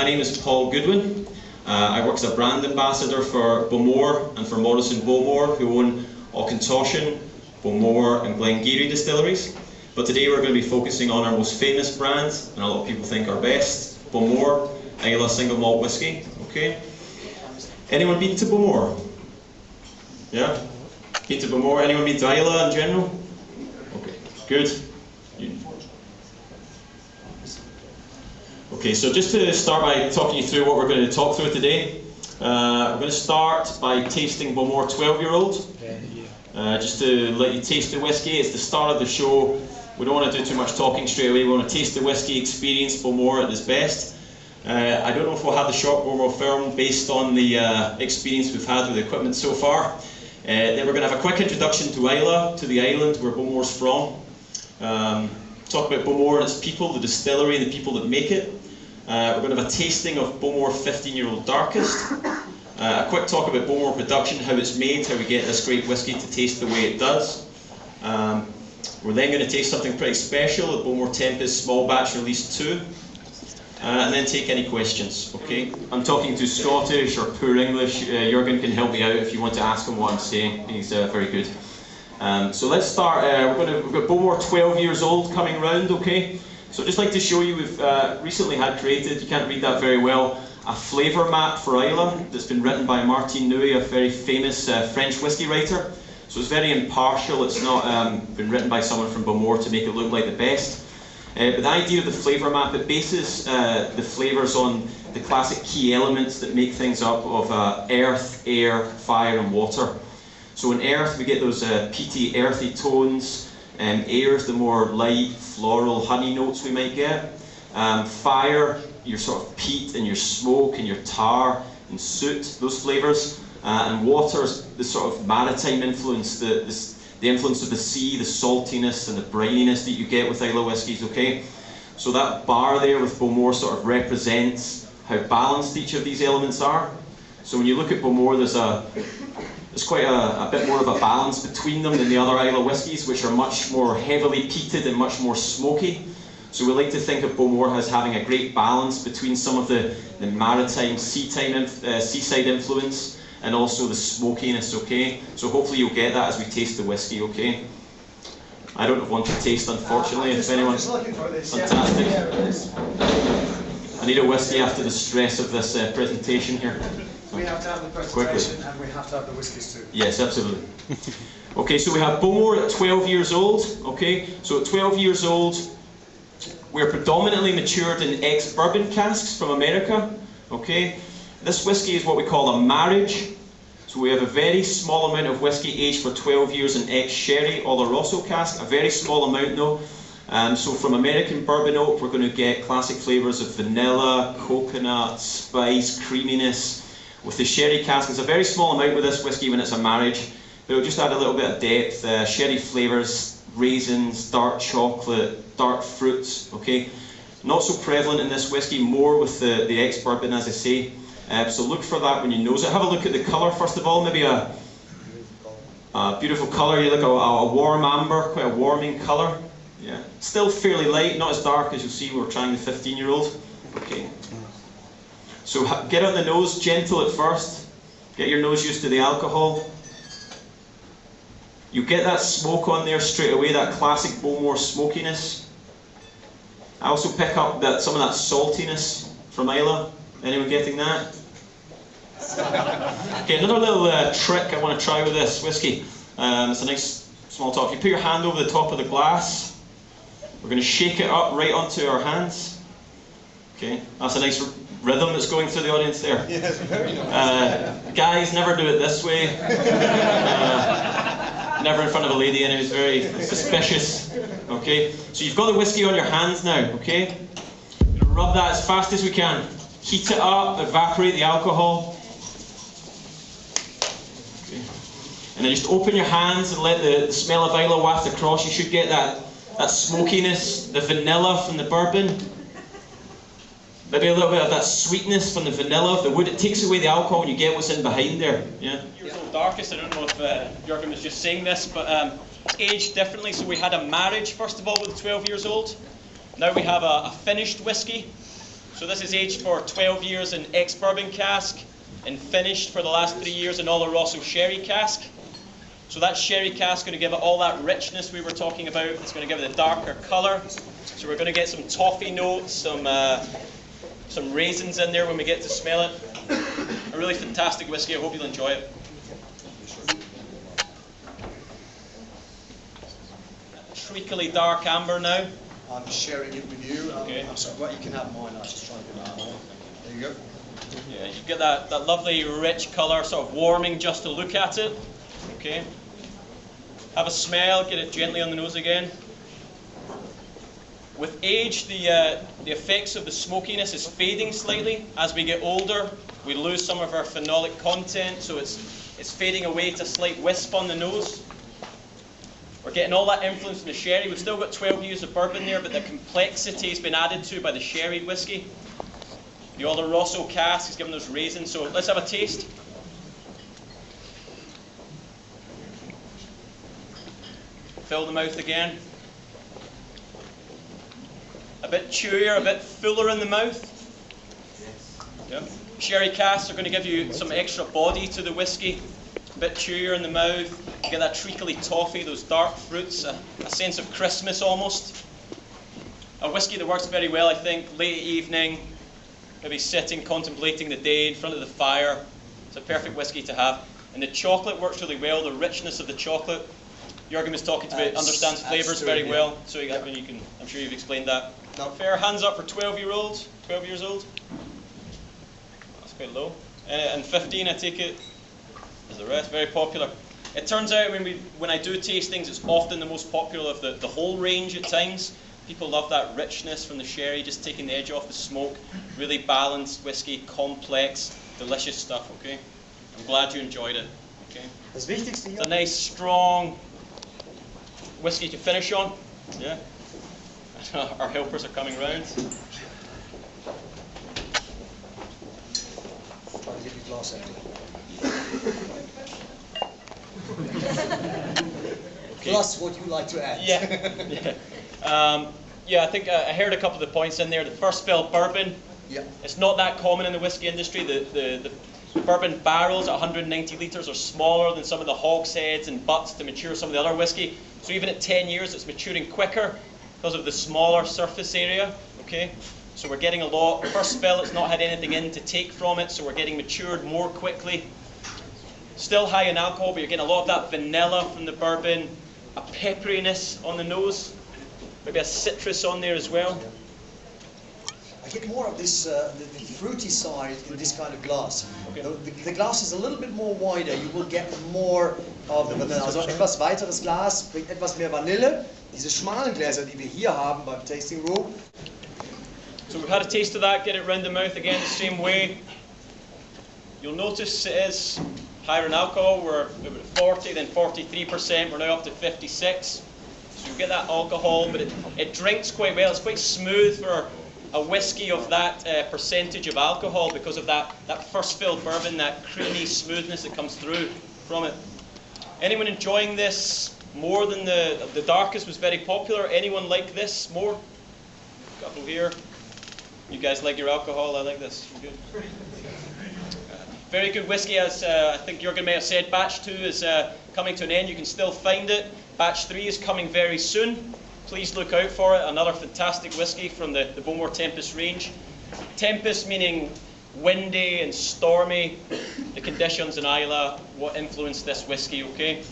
My name is Paul Goodwin. I work as a brand ambassador for Bowmore and for Morrison Bowmore, who own Oktober, Bowmore and Glengarry distilleries. But today we're going to be focusing on our most famous brand, and a lot of people think our best, Bowmore Islay single malt whiskey. Okay. Anyone been to Bowmore? Yeah? Been to Bowmore? Anyone been to Islay in general? Okay, good. Okay, so just to start by talking you through what we're going to talk through today, we're going to start by tasting Bowmore 12-year-old. Just to let you taste the whiskey. It's the start of the show. We don't want to do too much talking straight away. We want to taste the whiskey, experience Bowmore at its best. I don't know if we'll have the short Bowmore film based on the experience we've had with the equipment so far. Then we're going to have a quick introduction to Islay, to the island where Bowmore's from. Talk about Bowmore and its people, the distillery and the people that make it. We're going to have a tasting of Bowmore 15-year-old Darkest. A quick talk about Bowmore production, how it's made, how we get this great whiskey to taste the way it does. We're then going to taste something pretty special, a Bowmore Tempest small batch release 2. And then take any questions, okay? I'm talking to Scottish or poor English. Jürgen can help me out if you want to ask him what I'm saying. He's very good. So let's start. We've got Bowmore 12 years old coming round, okay? So I'd just like to show you, we've recently had created, you can't read that very well, a flavour map for Islay that's been written by Martin Nouy, a very famous French whiskey writer. So it's very impartial. It's not been written by someone from Bowmore to make it look like the best. But the idea of the flavour map, it bases the flavours on the classic key elements that make things up of earth, air, fire and water. So in earth we get those peaty, earthy tones. Air is the more light, floral, honey notes we might get. Fire, your sort of peat and your smoke and your tar and soot, those flavours. And water is the sort of maritime influence, the influence of the sea, the saltiness and the brininess that you get with Islay whiskies, okay? So that bar there with Bowmore sort of represents how balanced each of these elements are. So when you look at Bowmore, there's quite a bit more of a balance between them than the other Islay whiskies, which are much more heavily peated and much more smoky. So we like to think of Bowmore as having a great balance between some of the maritime, seaside influence and also the smokiness, okay? So hopefully you'll get that as we taste the whiskey, okay? I don't have one to taste, unfortunately, if anyone's fantastic. I need a whiskey after the stress of this presentation here. We have to have the presentation and we have to have the whiskies too. Yes, absolutely. Okay, so we have Bowmore at 12 years old, okay? So at 12 years old, we're predominantly matured in ex-bourbon casks from America, okay? This whiskey is what we call a marriage. So we have a very small amount of whiskey aged for 12 years in ex-sherry Oloroso cask, a very small amount though. So from American bourbon oak, we're going to get classic flavours of vanilla, coconut, spice, creaminess. With the sherry cask, it's a very small amount with this whiskey when it's a marriage, but it'll just add a little bit of depth. Sherry flavours, raisins, dark chocolate, dark fruits, okay? Not so prevalent in this whiskey, more with the ex-bourbon, as I say. So look for that when you nose it. Have a look at the colour first of all, maybe a beautiful colour. You look at a warm amber, quite a warming colour. Yeah, still fairly light, not as dark as you'll see we're trying the 15-year-old. Okay. So get on the nose, gentle at first. Get your nose used to the alcohol. You get that smoke on there straight away, that classic Bowmore smokiness. I also pick up some of that saltiness from Islay. Anyone getting that? Okay, another little trick I want to try with this whiskey. It's a nice small talk. If you put your hand over the top of the glass, we're going to shake it up right onto our hands. Okay, that's a nice rhythm that's going through the audience there. Yes, very nice. Guys, never do it this way. Never in front of a lady, and it was very suspicious. Okay, so you've got the whiskey on your hands now. Okay, we're going to rub that as fast as we can. Heat it up, evaporate the alcohol. Okay. And then just open your hands and let the smell of Islay waft across. You should get that smokiness, the vanilla from the bourbon. Maybe a little bit of that sweetness from the vanilla of the wood. It takes away the alcohol and you get what's in behind there. Yeah. Years old Darkest, I don't know if Jürgen was just saying this, but aged differently. So we had a marriage, first of all, with 12 years old. Now we have a finished whiskey. So this is aged for 12 years in ex-bourbon cask and finished for the last 3 years in Oloroso sherry cask. So that sherry cask is going to give it all that richness we were talking about. It's going to give it a darker colour. So we're going to get some toffee notes, some raisins in there when we get to smell it. A really fantastic whiskey. I hope you'll enjoy it. Treacly dark amber now. I'm sharing it with you. Okay. I'm sorry, well, you can have mine. I was just trying to get that one. There you go. Yeah, you get that lovely rich colour, sort of warming just to look at it. Okay. Have a smell, get it gently on the nose again. With age, the effects of the smokiness is fading slightly. As we get older, we lose some of our phenolic content, so it's fading away to a slight wisp on the nose. We're getting all that influence from the sherry. We've still got 12 years of bourbon there, but the complexity has been added to by the sherried whiskey. The Oloroso cask is giving those raisins, so let's have a taste. Fill the mouth again. A bit chewier, a bit fuller in the mouth. Yeah. Sherry casks are going to give you some extra body to the whiskey. A bit chewier in the mouth. You get that treacly toffee, those dark fruits, a sense of Christmas almost. A whiskey that works very well, I think, late evening, maybe sitting, contemplating the day in front of the fire. It's a perfect whiskey to have. And the chocolate works really well, the richness of the chocolate. Jürgen was talking to me, understands flavours very well, so you can, I'm sure you've explained that. No. Fair hands up for 12-year-olds, 12 years old. That's quite low. And 15, I take it, is the rest. Very popular. It turns out when I do tastings, it's often the most popular of the whole range at times. People love that richness from the sherry, just taking the edge off the smoke. Really balanced whiskey, complex, delicious stuff, okay? I'm glad you enjoyed it, okay? Das Wichtigste hier. It's a nice, strong whiskey to finish on. Yeah. Our helpers are coming round. Try to get your glass empty. Plus what you like to add. Yeah, I think I heard a couple of the points in there. The first fill bourbon. Yeah. It's not that common in the whiskey industry. The bourbon barrels at 190 litres are smaller than some of the hogsheads and butts to mature some of the other whiskey. So even at 10 years, it's maturing quicker because of the smaller surface area. Okay, so we're getting a lot. First fill, it's not had anything in to take from it, so we're getting matured more quickly. Still high in alcohol, but you're getting a lot of that vanilla from the bourbon, a pepperiness on the nose, maybe a citrus on there as well. I get more of this, the fruity side in this kind of glass. Okay. The glass is a little bit more wider. You will get more of the vanilla. Also etwas weiteres Glas bringt etwas mehr Vanille. Diese schmalen Gläser, die wir hier haben beim Tasting Room. So we've had a taste of that, get it round the mouth again the same way. You'll notice it is higher in alcohol. We're at 40, then 43%. We're now up to 56. So you get that alcohol, but it drinks quite well. It's quite smooth for a whiskey of that percentage of alcohol because of that first fill bourbon, that creamy smoothness that comes through from it. Anyone enjoying this more than the darkest was very popular? Anyone like this more? A couple here. You guys like your alcohol? I like this. Good. Very good whiskey, as I think Jürgen may have said. Batch 2 is coming to an end. You can still find it. Batch 3 is coming very soon. Please look out for it. Another fantastic whiskey from the Bowmore Tempest range. Tempest meaning windy and stormy. The conditions in Islay, what influenced this whiskey, okay?